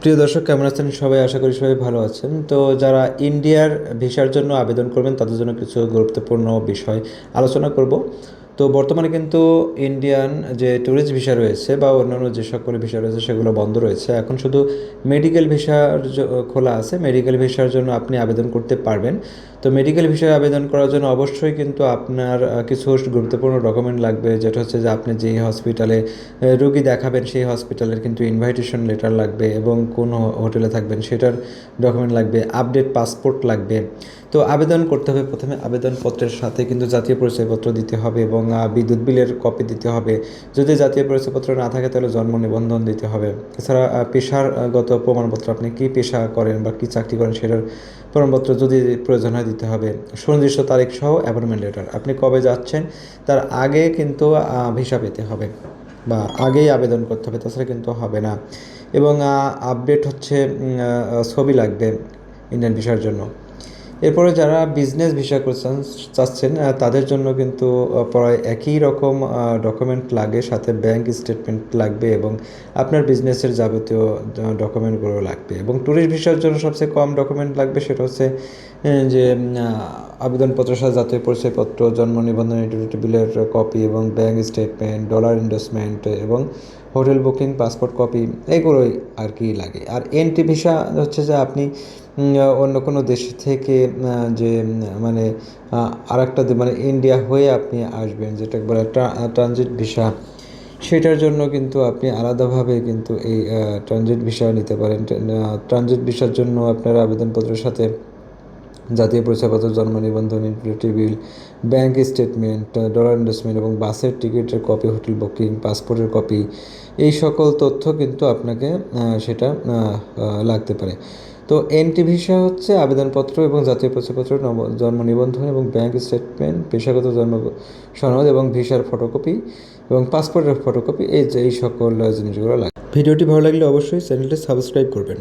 প্রিয় দর্শক, কেমন আছেন সবাই? আশা করি সবাই ভালো আছেন। তো যারা ইন্ডিয়ার ভিসার জন্য আবেদন করবেন তাদের জন্য কিছু গুরুত্বপূর্ণ বিষয় আলোচনা করব। তো বর্তমানে কিন্তু ইন্ডিয়ান যে ট্যুরিস্ট ভিসা রয়েছে বা অন্যান্য যে সকল ভিসা রয়েছে সেগুলো বন্ধ রয়েছে। এখন শুধু মেডিকেল ভিসার খোলা আছে। মেডিকেল ভিসার জন্য আপনি আবেদন করতে পারবেন। তো মেডিকেল ভিসায় আবেদন করার জন্য অবশ্যই কিন্তু আপনার কিছু গুরুত্বপূর্ণ ডকুমেন্ট লাগবে, যেটা হচ্ছে যে আপনি যেই হসপিটালে রোগী দেখাবেন সেই হসপিটালের কিন্তু ইনভাইটেশন লেটার লাগবে এবং কোন হোটেলে থাকবেন সেটার ডকুমেন্ট লাগবে, আপডেট পাসপোর্ট লাগবে। তো আবেদন করতে হবে, প্রথমে আবেদনপত্রের সাথে কিন্তু জাতীয় পরিচয়পত্র দিতে হবে এবং বিদ্যুৎ বিলের কপি দিতে হবে। যদি জাতীয় পরিচয়পত্র না থাকে তাহলে জন্ম নিবন্ধন দিতে হবে। এছাড়া পেশাগত প্রমাণপত্র, আপনি কী পেশা করেন বা কী চাকরি করেন সেটার প্রমাণপত্র যদি প্রয়োজন হয় দিতে হবে। সুনির্দিষ্ট তারিখ সহ অ্যাপয়েন্টমেন্ট লেটার, আপনি কবে যাচ্ছেন তার আগে কিন্তু ভিসা পেতে হবে বা আগেই আবেদন করতে হবে, তাছাড়া কিন্তু হবে না। এবং আপডেট হচ্ছে ছবি লাগবে ইন্ডিয়ান ভিসার জন্য। এরপরে যারা বিজনেস ভিসা করছেন চাচ্ছেন তাদের জন্য কিন্তু প্রায় একই রকম ডকুমেন্ট লাগে, সাথে ব্যাংক স্টেটমেন্ট লাগবে এবং আপনার বিজনেসের যাবতীয় ডকুমেন্টগুলো লাগবে। এবং ট্যুরিস্ট ভিসার জন্য সবচেয়ে কম ডকুমেন্ট লাগবে, সেটা হচ্ছে যে আবেদনপত্রের সাথে জাতীয় পরিচয়পত্র, জন্ম নিবন্ধন, ইউটিলিটি বিলের কপি এবং ব্যাংক স্টেটমেন্ট, ডলার ইনভেস্টমেন্ট এবং হোটেল বুকিং, পাসপোর্ট কপি, এগুলোই আর কি লাগে। আর এন্ট্রি ভিসা হচ্ছে যে আপনি অন্য কোনো দেশ থেকে যে মানে আরেকটা মানে ইন্ডিয়া হয়ে আপনি আসবেন, যেটা বলে ট্রানজিট ভিসা, সেটার জন্য কিন্তু আপনি আলাদাভাবে কিন্তু এই ট্রানজিট ভিসা নিতে পারেন। ট্রানজিট ভিসার জন্য আপনার আবেদনপত্রের সাথে জাতীয় পরিচয়পত্র, জন্ম নিবন্ধন, utility bill, bank statement, dollar investment এবং বাসের টিকিটের কপি, হোটেল বুকিং, পাসপোর্টের কপি, এই সকল তথ্য কিন্তু আপনাকে সেটা লাগতে পারে। তো এনটি ভিসা হচ্ছে আবেদনপত্র এবং জাতীয় পরিচয়পত্র, জন্ম নিবন্ধন এবং ব্যাংক স্টেটমেন্ট, পেশাগত জন্ম সনদ এবং ভিসার ফটোকপি এবং পাসপোর্টের ফটোকপি, এই সকল জিনিসগুলো লাগে। ভিডিওটি ভালো লাগলে অবশ্যই চ্যানেলটি সাবস্ক্রাইব করবেন।